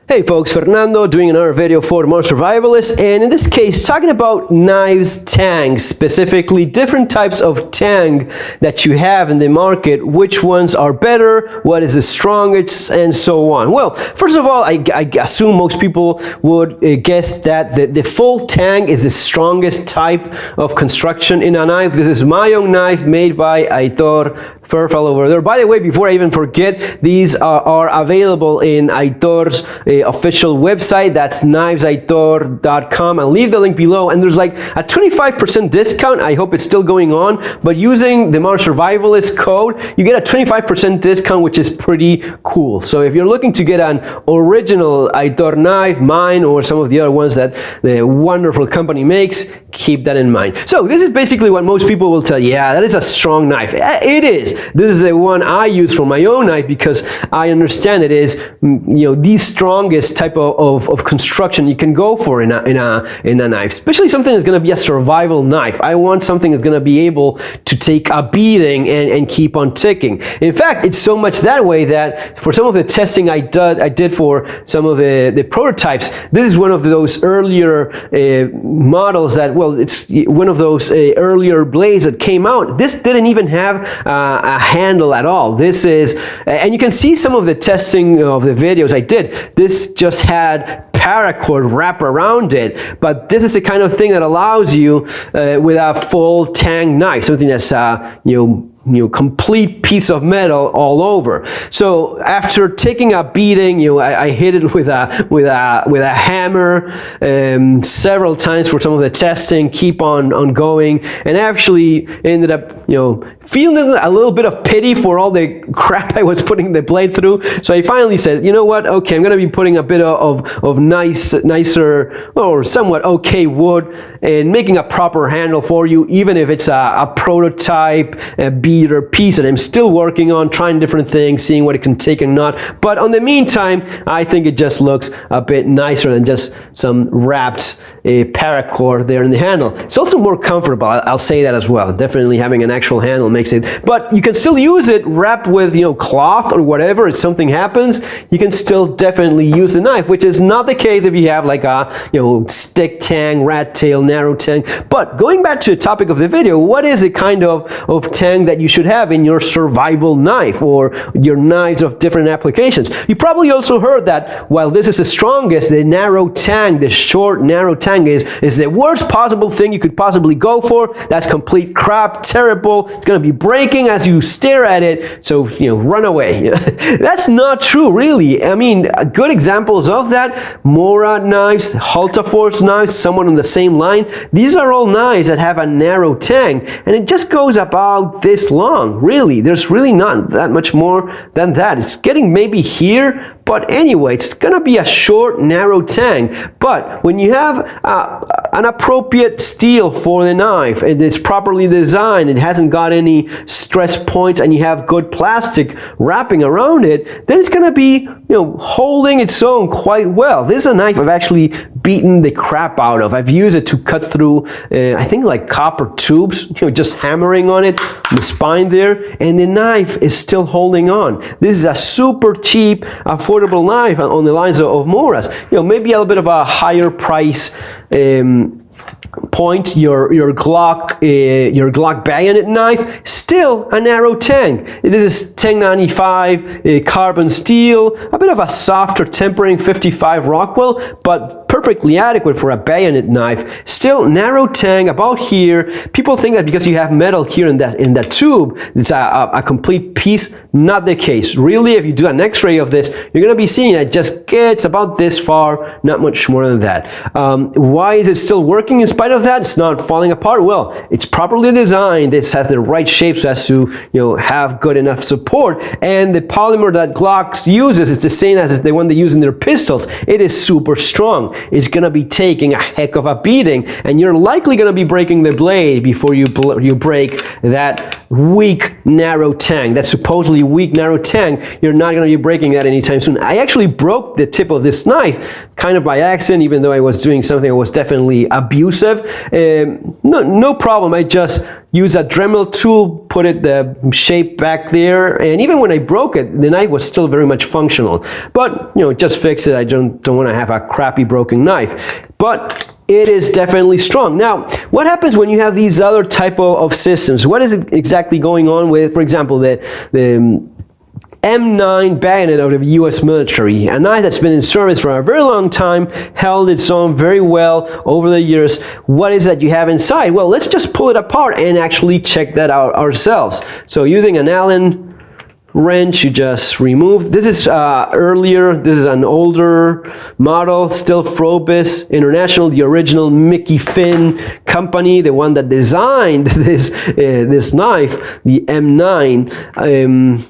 Hey folks, Fernando doing another video for TheModernSurvivalist, and in this case talking about knives Tang, specifically different types of Tang that you have in the market, which ones are better, what is the strongest, and so on. Well, first of all, I assume most people would guess that the full Tang is the strongest type of construction in a knife. This is my own knife made by Aitor Fairfell over there. By the way, before I even forget, these are available in Aitor's official website. That's knivesaitor.com. I'll leave the link below, and there's like a 25% discount. I hope it's still going on, but using the TheModernSurvivalist code, you get a 25% discount, which is pretty cool. So if you're looking to get an original Aitor knife, mine or some of the other ones that the wonderful company makes, keep that in mind. So this is basically what most people will tell you. Yeah, that is a strong knife. It is. This is the one I use for my own knife because I understand it is, the strongest type of construction you can go for in a knife, especially something that's going to be a survival knife. I want something that's going to be able to take a beating and keep on ticking. In fact, it's so much that way that for some of the testing I did for some of the prototypes, this is one of those earlier models that, well, it's one of those earlier blades that came out. This didn't even have a handle at all. This is, and you can see some of the testing of the videos I did. This just had paracord wrap around it, but this is the kind of thing that allows you with a full Tang knife, something that's complete piece of metal all over. So after taking a beating, I hit it with a hammer several times for some of the testing, keep on going, and actually ended up feeling a little bit of pity for all the crap I was putting the blade through. So I finally said, you know what, okay, I'm gonna be putting a bit of nicer or somewhat okay wood and making a proper handle for you, even if it's a prototype, a beater piece that I'm still working on, trying different things, seeing what it can take and not. But on the meantime, I think it just looks a bit nicer than just some wrapped paracord there in the handle. It's also more comfortable, I'll say that as well. Definitely having an actual handle makes it, but you can still use it wrapped with cloth or whatever. If something happens, you can still definitely use the knife, which is not the case if you have like a stick Tang, rat tail, narrow Tang. But going back to the topic of the video, what is the kind of Tang that you should have in your survival knife or your knives of different applications? You probably also heard that while this is the strongest, the narrow Tang, the short narrow Tang is the worst possible thing you could possibly go for. That's complete crap, terrible. It's going to be breaking as you stare at it, so run away. That's not true, really. I mean, good examples of that: Mora knives, Haltaforce knives, someone on the same line. These are all knives that have a narrow Tang, and it just goes about this long. Really, there's really not that much more than that. It's getting maybe here, but anyway, it's gonna be a short, narrow Tang. But when you have an appropriate steel for the knife, and it's properly designed, it hasn't got any stress points, and you have good plastic wrapping around it, then it's gonna be holding its own quite well. This is a knife I've actually beaten the crap out of. I've used it to cut through I think like copper tubes, just hammering on it, the spine there, and the knife is still holding on. This is a super cheap, affordable knife on the lines of Mora's. Maybe a little bit of a higher price point, your Glock bayonet knife, still a narrow Tang. This is 1095 carbon steel, a bit of a softer tempering 55 Rockwell, but perfectly adequate for a bayonet knife. Still narrow Tang about here. People think that because you have metal here in that tube, it's a complete piece. Not the case. Really, if you do an x-ray of this, you're going to be seeing that it just gets about this far, not much more than that. Why is it still working in spite of that? It's not falling apart. Well, it's properly designed. This has the right shape so as to have good enough support, and the polymer that Glock uses is the same as the one they use in their pistols. It is super strong. It's gonna be taking a heck of a beating, and you're likely gonna be breaking the blade before you break that weak, narrow tang. That supposedly weak, narrow tang, you're not going to be breaking that anytime soon. I actually broke the tip of this knife kind of by accident, even though I was doing something that was definitely abusive. No problem. I just used a Dremel tool, put it the shape back there, and even when I broke it, the knife was still very much functional. But, you know, just fix it. I don't want to have a crappy broken knife. But it is definitely strong. Now, what happens when you have these other type of systems? What is exactly going on with, for example, the M9 bayonet of the US military, a knife that's been in service for a very long time, held its own very well over the years. What is that you have inside? Well, let's just pull it apart and actually check that out ourselves. So using an Allen wrench, you just remove. This is earlier, this is an older model, still Frobis International, the original Mickey Finn company, the one that designed this knife, the M9.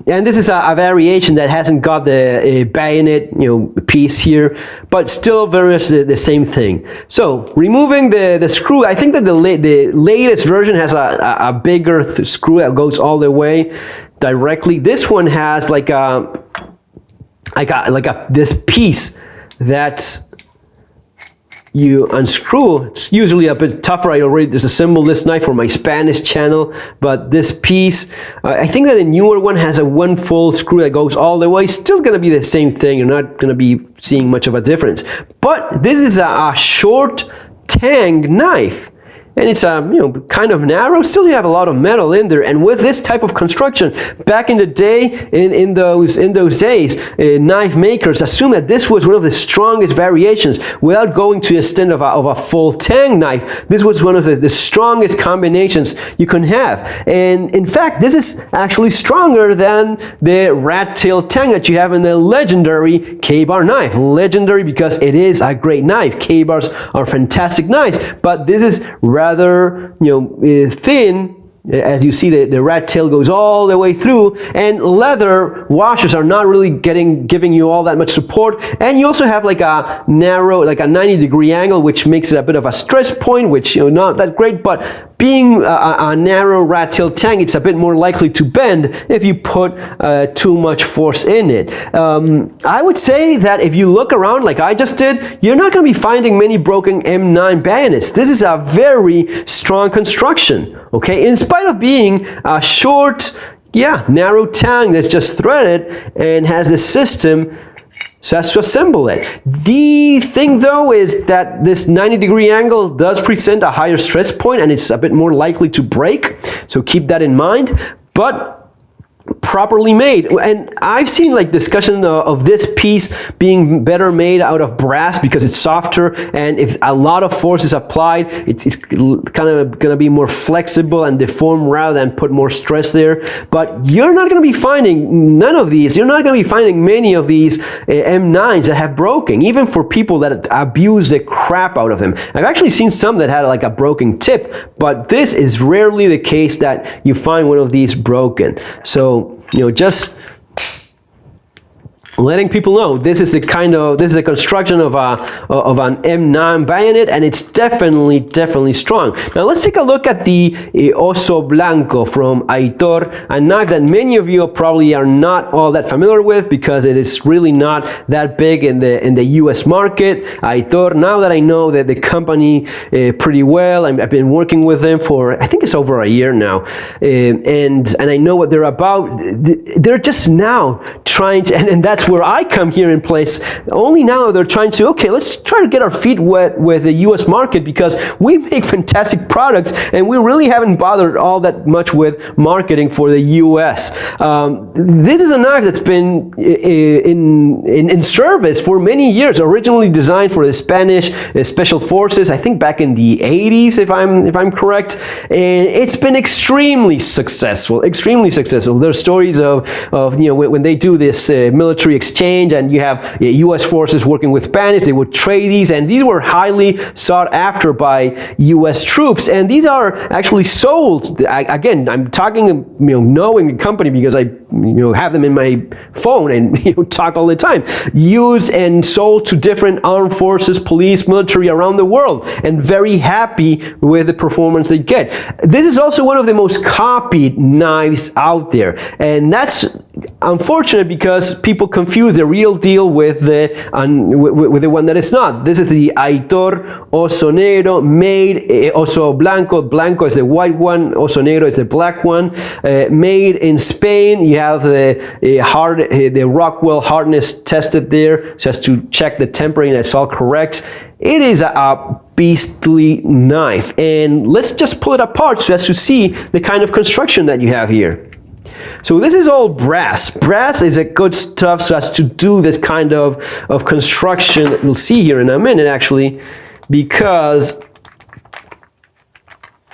And this is a variation that hasn't got the bayonet, you know, piece here, but still very much the same thing. So removing the screw, I think that the latest version has a bigger screw that goes all the way directly. This one has like this piece that you unscrew. It's usually a bit tougher. I already disassembled this knife for my Spanish channel, but this piece, I think that the newer one has one full screw that goes all the way. Still going to be the same thing. You're not going to be seeing much of a difference. But this is a short Tang knife. And it's kind of narrow. Still, you have a lot of metal in there. And with this type of construction, back in the day, in those days, knife makers assumed that this was one of the strongest variations. Without going to the extent of a full Tang knife, this was one of the strongest combinations you can have. And in fact, this is actually stronger than the rat-tail Tang that you have in the legendary K-bar knife. Legendary because it is a great knife. K-bars are fantastic knives, but this is rather thin. As you see, the rat tail goes all the way through, and leather washers are not really giving you all that much support. And you also have like a narrow, like a 90-degree angle, which makes it a bit of a stress point, which not that great. But being a narrow rat tail Tang, it's a bit more likely to bend if you put too much force in it. I would say that if you look around like I just did, you're not going to be finding many broken M9 bayonets. This is a very strong construction. Okay, in spite of being a short, narrow Tang that's just threaded and has the system so as to assemble it. The thing though is that this 90-degree angle does present a higher stress point and it's a bit more likely to break. So keep that in mind. But properly made, and I've seen like discussion of this piece being better made out of brass because it's softer, and if a lot of force is applied, it's kind of going to be more flexible and deform rather than put more stress there. But you're not going to be finding none of these. You're not going to be finding many of these M9s that have broken, even for people that abuse the crap out of them. I've actually seen some that had like a broken tip, but this is rarely the case that you find one of these broken. So just letting people know this is the construction of an M9 bayonet, and it's definitely strong. Now let's take a look at the Oso Blanco from Aitor, a knife that many of you probably are not all that familiar with because it is really not that big in the US market. Aitor, now that I know that the company pretty well, I've been working with them for I think it's over a year now, and I know what they're about. They're just now trying to, and that's where I come here in place. Only now they're trying to, okay, let's try to get our feet wet with the US market because we make fantastic products and we really haven't bothered all that much with marketing for the US. This is a knife that's been in service for many years, originally designed for the Spanish Special Forces, I think back in the 80s if I'm correct, and it's been extremely successful. There's stories of when they do this military exchange, and you have U.S. forces working with bandits. They would trade these, and these were highly sought after by U.S. troops. And these are actually sold. Again, I'm talking, knowing the company because I, have them in my phone and talk all the time. Used and sold to different armed forces, police, military around the world, and very happy with the performance they get. This is also one of the most copied knives out there, and that's unfortunate because people confuse the real deal with the one that is not. This is the Aitor Osonero, made Oso Blanco. Blanco is the white one, Osonero is the black one, made in Spain. You have the Rockwell hardness tested there just to check the tempering that's all correct. It is a beastly knife, and let's just pull it apart just to see the kind of construction that you have here. So this is all brass. Brass is a good stuff so as to do this kind of construction that we'll see here in a minute, actually, because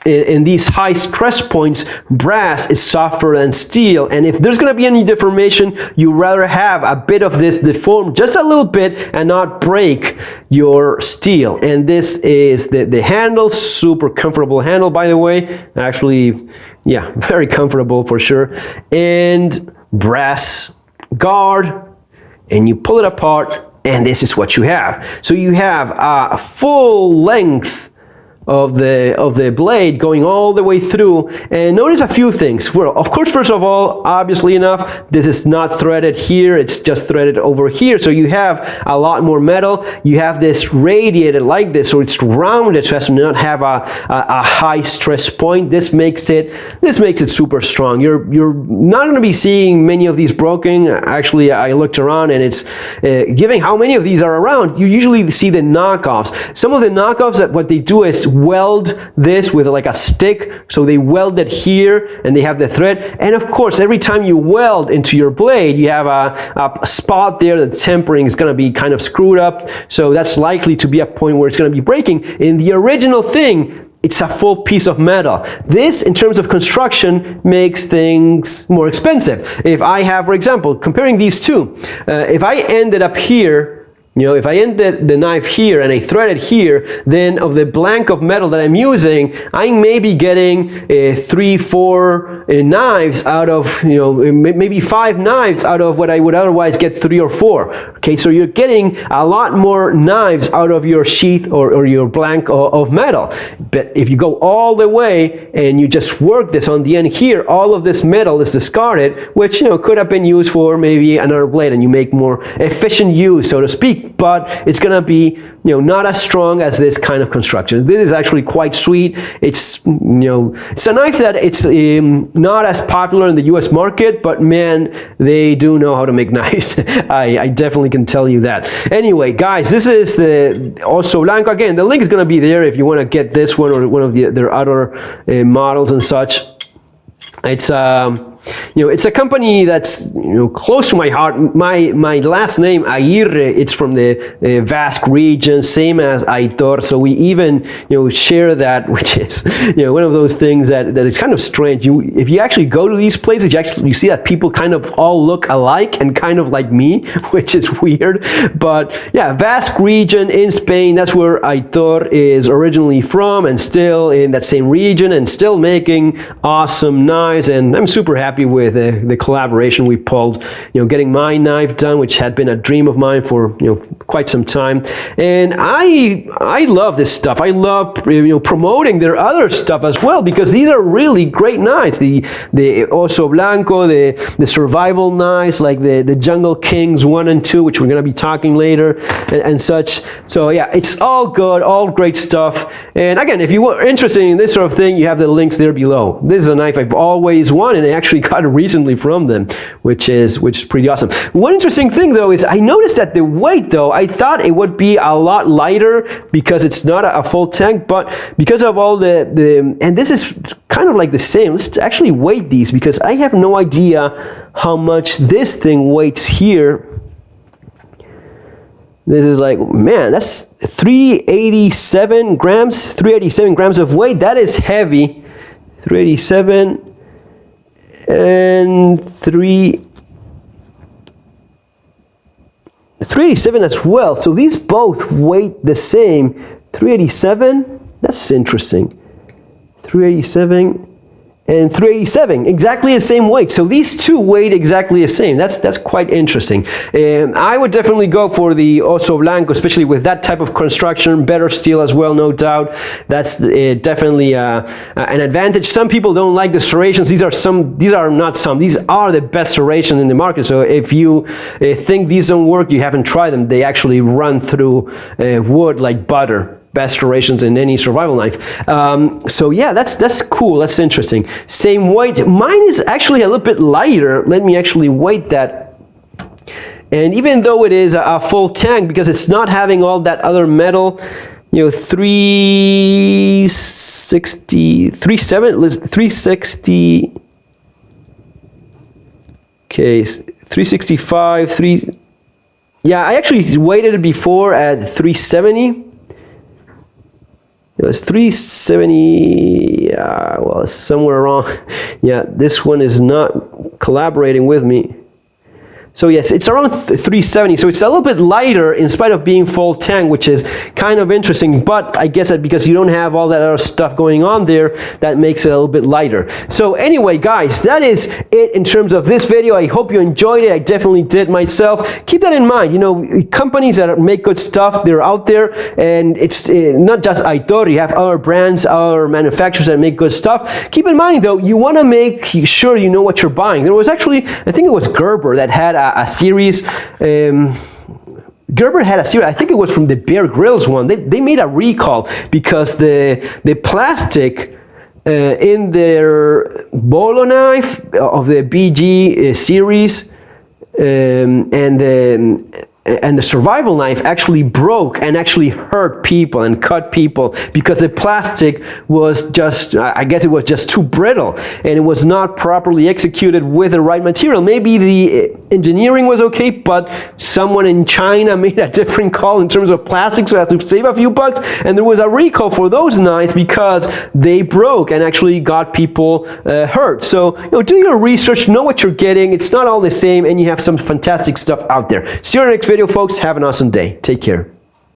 in these high stress points, brass is softer than steel, and if there's going to be any deformation, you rather have a bit of this deform just a little bit and not break your steel. And this is the handle, super comfortable handle, by the way. Actually, yeah, very comfortable for sure. And brass guard, and you pull it apart, and this is what you have. So you have a full length of the blade going all the way through, and notice a few things. Well, of course, first of all, obviously enough, this is not threaded here, it's just threaded over here, so you have a lot more metal. You have this radiated like this, so it's rounded so as to not have a high stress point. This makes it super strong. You're not going to be seeing many of these broken. Actually, I looked around, and it's given how many of these are around, you usually see the knockoffs. Some of the knockoffs, that what they do is weld this with like a stick, so they weld it here and they have the thread, and of course every time you weld into your blade you have a spot there that tempering is going to be kind of screwed up, so that's likely to be a point where it's going to be breaking. In the original thing, it's a full piece of metal. This, in terms of construction, makes things more expensive. If I have, for example, comparing these two, if I ended up here, if I end the knife here and I thread it here, then of the blank of metal that I'm using, I may be getting 3-4 knives out of, maybe 5 knives out of what I would otherwise get 3 or 4. Okay, so you're getting a lot more knives out of your sheath or your blank of metal. But if you go all the way and you just work this on the end here, all of this metal is discarded, which could have been used for maybe another blade, and you make more efficient use, so to speak. But it's going to be not as strong as this kind of construction. This is actually quite sweet. It's it's a knife that it's not as popular in the US market, but man, they do know how to make knives. I definitely can tell you that. Anyway, guys, this is the Oso Blanco. Again, the link is going to be there if you want to get this one or one of their other models and such. It's it's a company that's close to my heart. My last name Aguirre, it's from the Basque region, same as Aitor. So we even share that, which is one of those things that is kind of strange. If you actually go to these places, you see that people kind of all look alike and kind of like me, which is weird. But yeah, Basque region in Spain. That's where Aitor is originally from, and still in that same region, and still making awesome knives. And I'm super happy with the collaboration we pulled, getting my knife done, which had been a dream of mine for quite some time. And I love this stuff. I love promoting their other stuff as well, because these are really great knives. The Oso Blanco, the survival knives, like the Jungle Kings 1 and 2, which we're going to be talking later, and such. So yeah, it's all good, all great stuff. And again, if you were interested in this sort of thing, you have the links there below. This is a knife I've always wanted, and I actually got it recently from them, which is pretty awesome. One interesting thing though is I noticed that the weight, though, I thought it would be a lot lighter because it's not a full tank, but because of all the and this is kind of like the same. Let's actually weigh these, because I have no idea how much this thing weighs here. This is like, man, that's 387 grams, 387 grams of weight. That is heavy. 387 and 3. 387 as well. So these both weight the same. 387, that's interesting. 387 and 387, exactly the same weight. So these two weighed exactly the same. That's quite interesting. I would definitely go for the Oso Blanco, especially with that type of construction. Better steel as well, no doubt. That's definitely an advantage. Some people don't like the serrations. These are the best serrations in the market. So if you think these don't work, you haven't tried them. They actually run through wood like butter. Best serrations in any survival knife. So yeah, that's cool. That's interesting. Same weight. Mine is actually a little bit lighter. Let me actually weight that. And even though it is a full Tang, because it's not having all that other metal, you know, 360, 360. Okay, 365, yeah, I actually weighted it before at 370. It was 370, well, it's somewhere wrong. Yeah, this one is not collaborating with me. So yes, it's around 370, so it's a little bit lighter in spite of being full Tang, which is kind of interesting, but I guess that because you don't have all that other stuff going on there, that makes it a little bit lighter. So anyway, guys, that is it in terms of this video. I hope you enjoyed it. I definitely did myself. Keep that in mind. You know, companies that make good stuff, they're out there, and it's not just Aitor. You have other brands, other manufacturers that make good stuff. Keep in mind, though, you want to make sure you know what you're buying. There was actually, I think it was Gerber that had a series. Gerber had a series, I think it was from the Bear Grylls one. They made a recall because the plastic in their bolo knife of the BG series and the survival knife actually broke and actually hurt people and cut people because the plastic was just, I guess it was just too brittle and it was not properly executed with the right material. Maybe the engineering was okay, but someone in China made a different call in terms of plastic, so as to save a few bucks, and there was a recall for those knives because they broke and actually got people hurt. So, you know, do your research, know what you're getting. It's not all the same, and you have some fantastic stuff out there. See you in the next video, folks. Have an awesome day. Take care.